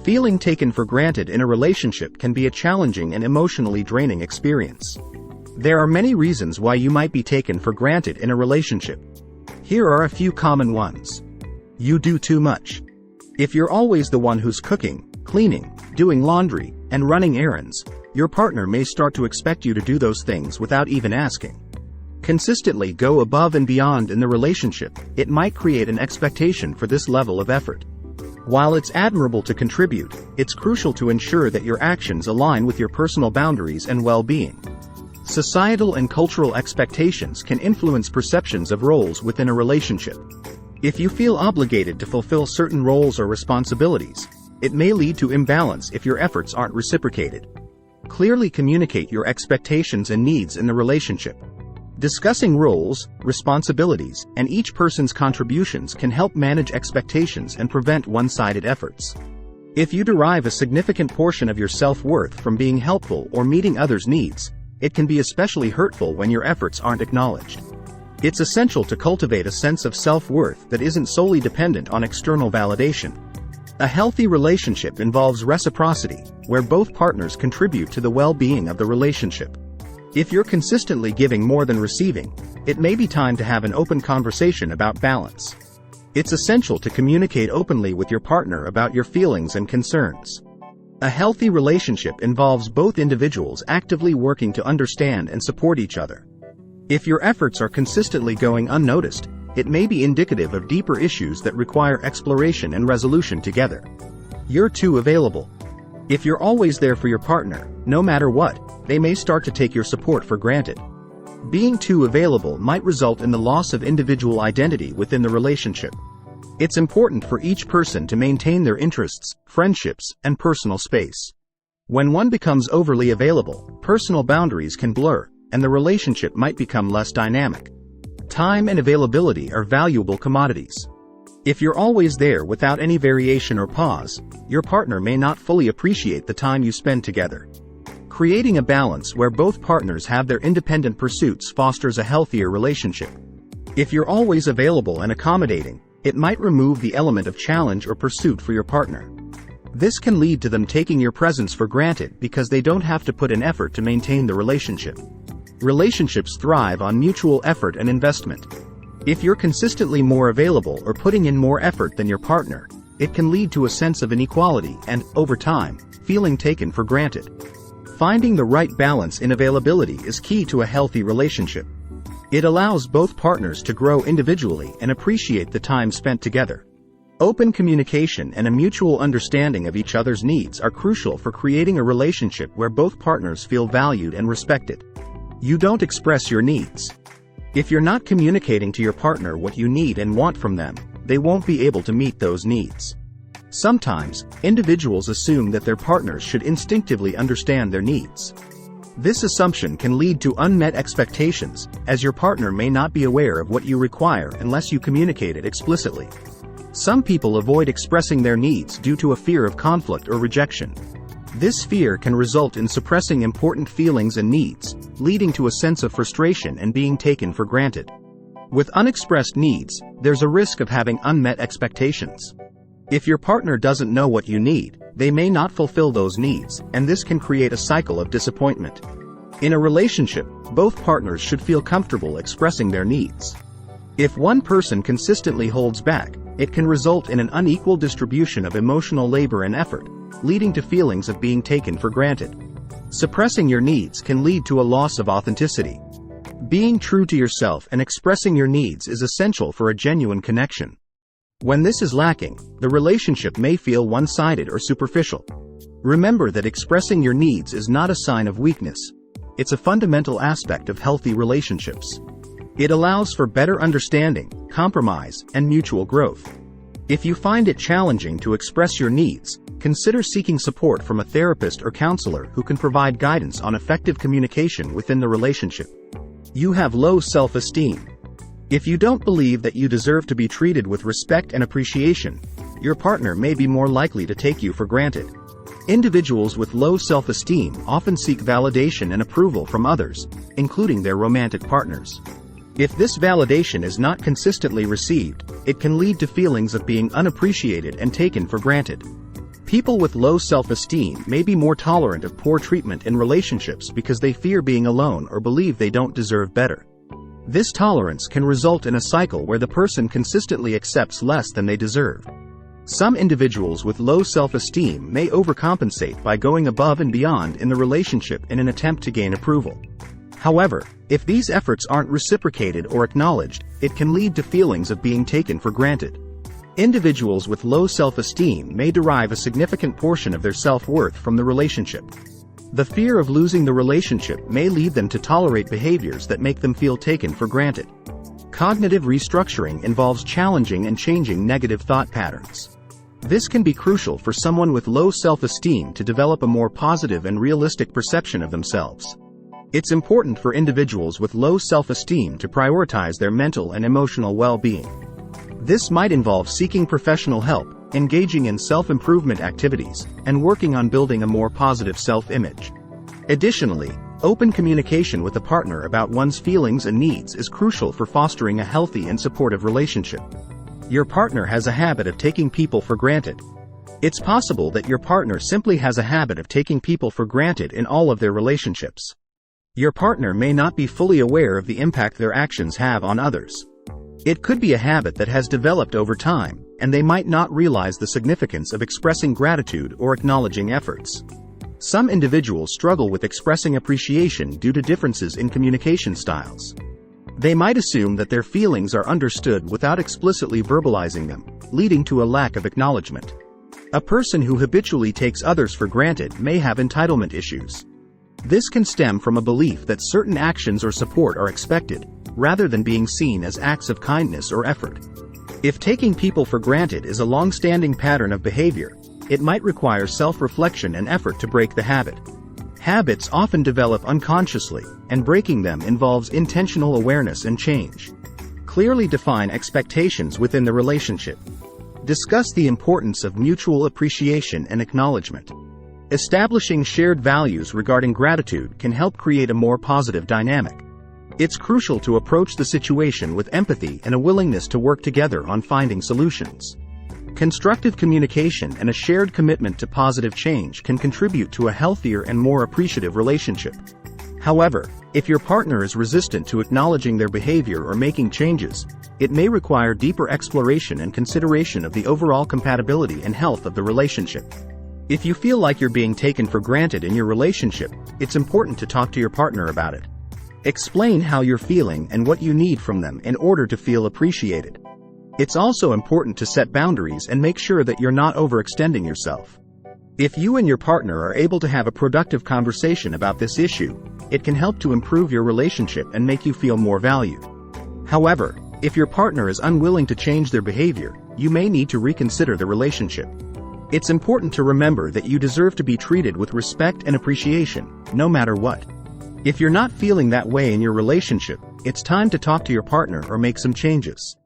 Feeling taken for granted in a relationship can be a challenging and emotionally draining experience. There are many reasons why you might be taken for granted in a relationship. Here are a few common ones. You do too much. If you're always the one who's cooking, cleaning, doing laundry, and running errands, your partner may start to expect you to do those things without even asking. Consistently go above and beyond in the relationship, it might create an expectation for this level of effort. While it's admirable to contribute, it's crucial to ensure that your actions align with your personal boundaries and well-being. Societal and cultural expectations can influence perceptions of roles within a relationship. If you feel obligated to fulfill certain roles or responsibilities, it may lead to imbalance if your efforts aren't reciprocated. Clearly communicate your expectations and needs in the relationship. Discussing roles, responsibilities, and each person's contributions can help manage expectations and prevent one-sided efforts. If you derive a significant portion of your self-worth from being helpful or meeting others' needs, it can be especially hurtful when your efforts aren't acknowledged. It's essential to cultivate a sense of self-worth that isn't solely dependent on external validation. A healthy relationship involves reciprocity, where both partners contribute to the well-being of the relationship. If you're consistently giving more than receiving, it may be time to have an open conversation about balance. It's essential to communicate openly with your partner about your feelings and concerns. A healthy relationship involves both individuals actively working to understand and support each other. If your efforts are consistently going unnoticed, it may be indicative of deeper issues that require exploration and resolution together. You're too available. If you're always there for your partner, no matter what, they may start to take your support for granted. Being too available might result in the loss of individual identity within the relationship. It's important for each person to maintain their interests, friendships, and personal space. When one becomes overly available, personal boundaries can blur, and the relationship might become less dynamic. Time and availability are valuable commodities. If you're always there without any variation or pause, your partner may not fully appreciate the time you spend together. Creating a balance where both partners have their independent pursuits fosters a healthier relationship. If you're always available and accommodating, it might remove the element of challenge or pursuit for your partner. This can lead to them taking your presence for granted because they don't have to put an effort to maintain the relationship. Relationships thrive on mutual effort and investment. If you're consistently more available or putting in more effort than your partner, it can lead to a sense of inequality and, over time, feeling taken for granted. Finding the right balance in availability is key to a healthy relationship. It allows both partners to grow individually and appreciate the time spent together. Open communication and a mutual understanding of each other's needs are crucial for creating a relationship where both partners feel valued and respected. You don't express your needs. If you're not communicating to your partner what you need and want from them, they won't be able to meet those needs. Sometimes, individuals assume that their partners should instinctively understand their needs. This assumption can lead to unmet expectations, as your partner may not be aware of what you require unless you communicate it explicitly. Some people avoid expressing their needs due to a fear of conflict or rejection. This fear can result in suppressing important feelings and needs, leading to a sense of frustration and being taken for granted. With unexpressed needs, there's a risk of having unmet expectations. If your partner doesn't know what you need, they may not fulfill those needs, and this can create a cycle of disappointment. In a relationship, both partners should feel comfortable expressing their needs. If one person consistently holds back, it can result in an unequal distribution of emotional labor and effort, leading to feelings of being taken for granted. Suppressing your needs can lead to a loss of authenticity. Being true to yourself and expressing your needs is essential for a genuine connection. When this is lacking, the relationship may feel one-sided or superficial. Remember that expressing your needs is not a sign of weakness. It's a fundamental aspect of healthy relationships. It allows for better understanding, compromise, and mutual growth. If you find it challenging to express your needs, consider seeking support from a therapist or counselor who can provide guidance on effective communication within the relationship. You have low self-esteem. If you don't believe that you deserve to be treated with respect and appreciation, your partner may be more likely to take you for granted. Individuals with low self-esteem often seek validation and approval from others, including their romantic partners. If this validation is not consistently received, it can lead to feelings of being unappreciated and taken for granted. People with low self-esteem may be more tolerant of poor treatment in relationships because they fear being alone or believe they don't deserve better. This tolerance can result in a cycle where the person consistently accepts less than they deserve. Some individuals with low self-esteem may overcompensate by going above and beyond in the relationship in an attempt to gain approval. However, if these efforts aren't reciprocated or acknowledged, it can lead to feelings of being taken for granted. Individuals with low self-esteem may derive a significant portion of their self-worth from the relationship. The fear of losing the relationship may lead them to tolerate behaviors that make them feel taken for granted. Cognitive restructuring involves challenging and changing negative thought patterns. This can be crucial for someone with low self-esteem to develop a more positive and realistic perception of themselves. It's important for individuals with low self-esteem to prioritize their mental and emotional well-being. This might involve seeking professional help, engaging in self-improvement activities, and working on building a more positive self-image. Additionally, open communication with a partner about one's feelings and needs is crucial for fostering a healthy and supportive relationship. Your partner has a habit of taking people for granted. It's possible that your partner simply has a habit of taking people for granted in all of their relationships. Your partner may not be fully aware of the impact their actions have on others. It could be a habit that has developed over time, and they might not realize the significance of expressing gratitude or acknowledging efforts. Some individuals struggle with expressing appreciation due to differences in communication styles. They might assume that their feelings are understood without explicitly verbalizing them, leading to a lack of acknowledgement. A person who habitually takes others for granted may have entitlement issues. This can stem from a belief that certain actions or support are expected, rather than being seen as acts of kindness or effort. If taking people for granted is a long-standing pattern of behavior, it might require self-reflection and effort to break the habit. Habits often develop unconsciously, and breaking them involves intentional awareness and change. Clearly define expectations within the relationship. Discuss the importance of mutual appreciation and acknowledgement. Establishing shared values regarding gratitude can help create a more positive dynamic. It's crucial to approach the situation with empathy and a willingness to work together on finding solutions. Constructive communication and a shared commitment to positive change can contribute to a healthier and more appreciative relationship. However, if your partner is resistant to acknowledging their behavior or making changes, it may require deeper exploration and consideration of the overall compatibility and health of the relationship. If you feel like you're being taken for granted in your relationship, it's important to talk to your partner about it. Explain how you're feeling and what you need from them in order to feel appreciated. It's also important to set boundaries and make sure that you're not overextending yourself. If you and your partner are able to have a productive conversation about this issue, it can help to improve your relationship and make you feel more valued. However, if your partner is unwilling to change their behavior, you may need to reconsider the relationship. It's important to remember that you deserve to be treated with respect and appreciation, no matter what. If you're not feeling that way in your relationship, it's time to talk to your partner or make some changes.